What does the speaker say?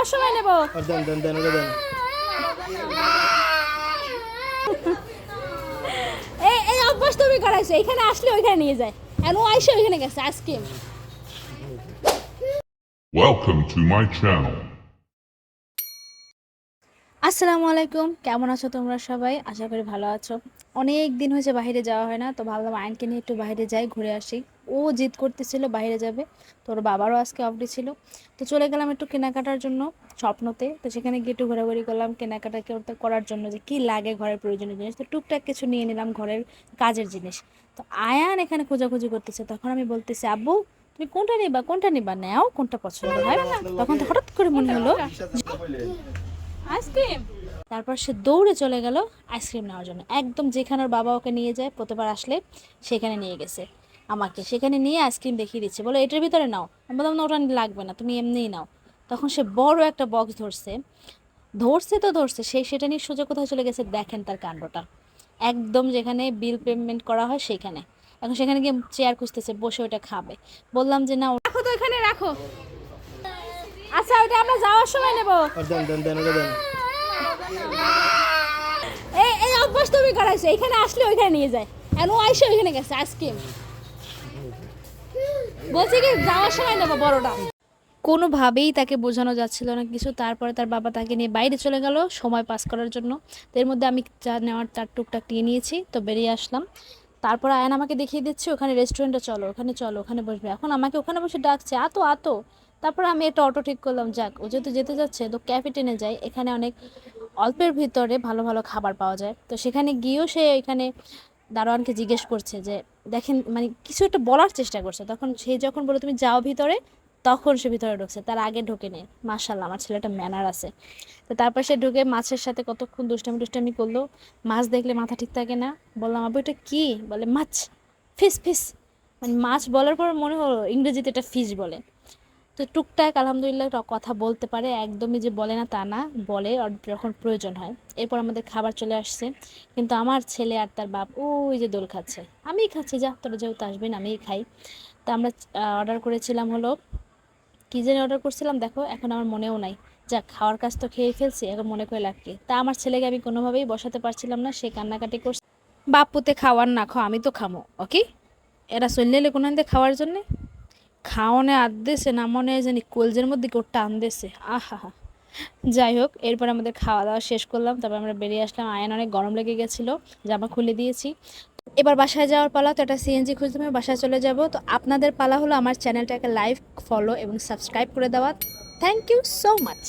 যাওয়ার সময় নেব। দেন দেন দেন ওটা দেন। এই অভ্যাস তুমি করাইছো, এখানে আসলে ওইখানে নিয়ে যায়। আর ও আইসে ওইখানে গেছে ice cream. Welcome to my channel. আসসালামু আলাইকুম, কেমন আছো তোমরা সবাই? আশা করি ভালো আছো। অনেক দিন হয়েছে বাইরে যাওয়া হয় না, তো ভাবলাম আয়নকে নিয়ে একটু বাইরে যাই, ঘুরে আসি। ও জিদ করতেছিল বাইরে যাবে, তোর বাবারও আজকে অফডে ছিল। তো চলে গেলাম একটু কেনাকাটার জন্য স্বপ্নতে। তো সেখানে গিয়ে একটু ঘোরাঘুরি করলাম কেনাকাটা করার জন্য, যে কী লাগে ঘরের প্রয়োজনীয় জিনিস। তো টুকটাক কিছু নিয়ে নিলাম ঘরের কাজের জিনিস। তো আয়ান এখানে খোঁজাখুঁজি করতেছে, তখন আমি বলতেছি আব্বু তুমি কোনটা নিবা নাও, কোনটা পছন্দ হয়। তখন তো হঠাৎ করে মনে হলো আইসক্রিম। তারপর সে দৌড়ে চলে গেল আইসক্রিম নেওয়ার জন্য, একদম যেখানে ওর বাবা ওকে নিয়ে যায় প্রতিবার আসলে সেখানে নিয়ে গেছে। আমাকে সেখানে নিয়ে আইসক্রিম দেখিয়ে দিচ্ছে, বলে এটার ভিতরে নাও। আমি বললাম না, ওটা লাগবে না, তুমি এমনিই নাও। তখন সে বড় একটা বক্স ধরছে ধরছে সেটা নিয়ে সোজা কোথায় চলে গেছে দেখেন তার কাণ্ডটা। একদম যেখানে বিল পেমেন্ট করা হয় সেখানে। এখন সেখানে গিয়ে চেয়ার খুঁজতেছে বসে ওটা খাবে। বললাম যে না, রাখো তো এখানে রাখো। আচ্ছা ওটা আমরা যাওয়ার সময় নেব। দেন দেন দেন ওটা দেন। এই অভ্যাস তুমি করাইছো, এখানে আসলে ওইখানে নিয়ে যায়। আর ও আইসে ওইখানে গেছে আইসক্রিম। বলছি কি যাওয়ার সময় নেবো বড়টা। কোনোভাবেই তাকে বোঝানো যাচ্ছিল না কিছু। তারপরে তার বাবা তাকে নিয়ে বাইরে চলে গেল সময় পাস করার জন্য। তো এর মধ্যে আমি চা নেওয়ার তার টুকটাক নিয়ে নিয়েছি, তো বেরিয়ে আসলাম। তারপর আয়ন আমাকে দেখিয়ে দিচ্ছে ওখানে রেস্টুরেন্টে চলো, ওখানে বসবে। এখন আমাকে ওখানে বসে ডাকছে আতো আতো। তারপর আমি একটা অটো ঠিক করলাম, যাক ও যেহেতু যেতে যাচ্ছে তো ক্যাফে টেনে যাই, এখানে অনেক অল্পের ভিতরে ভালো ভালো খাবার পাওয়া যায়। তো সেখানে গিয়েও সে এখানে দারোয়ানকে জিজ্ঞেস করছে যে দেখেন, মানে কিছু একটা বলার চেষ্টা করছে। তখন সে যখন বলে তুমি যাও ভিতরে, তখন সে ভিতরে ঢুকছে, তার আগে ঢোকে নেই। মাশাল্লাহ আমার ছেলেটা ম্যানার আছে। তো তারপর সে ঢুকে মাছের সাথে কতক্ষণ দুষ্টামি করলো। মাছ দেখলে মাথা ঠিক থাকে না। বললাম আবু এটা কি? বলে মাছ, ফিস ফিস। মানে মাছ বলার পর মনে হলো ইংরেজিতে এটা ফিশ বলে। তো টুকটাক আলহামদুলিল্লাহ কথা বলতে পারে, একদমই যে বলে না তা না, বলে আর যখন প্রয়োজন হয়। এরপর আমাদের খাবার চলে আসছে, কিন্তু আমার ছেলে আর তার বাপ ওই যে দোল খাচ্ছে। আমিই খাচ্ছি, যা তোরা যেহেতু আসবেন আমিই খাই। তা আমরা অর্ডার করেছিলাম হলো, কী যেন অর্ডার করছিলাম দেখো এখন আমার মনেও নাই। যাক খাওয়ার কাজ তো খেয়ে ফেলছি, এখন মনে করে লাগবে। তা আমার ছেলেকে আমি কোনোভাবেই বসাতে পারছিলাম না, সে কান্নাকাটি করছে। বাপুতে খাওয়ার না খাও, আমি তো খামো ওকে। এরা চললে এলে কোনো খাওয়ার জন্যে খাওয়ানে আনতেছে না, মনে হয় জানি কলজের মধ্যে কেউ টান দিয়েছে। আহা হা। যাই হোক, এরপর আমাদের খাওয়া দাওয়া শেষ করলাম, তারপর আমরা বেরিয়ে আসলাম। আয়ন অনেক গরম লেগে গেছিলো, জামা খুলে দিয়েছি। এবার বাসায় যাওয়ার পালা, তো একটা সিএনজি খুঁজতে হবে, বাসায় চলে যাব। তো আপনাদের পালা হলো আমার চ্যানেলটাকে লাইক, ফলো এবং সাবস্ক্রাইব করে দেওয়া। Thank you so much.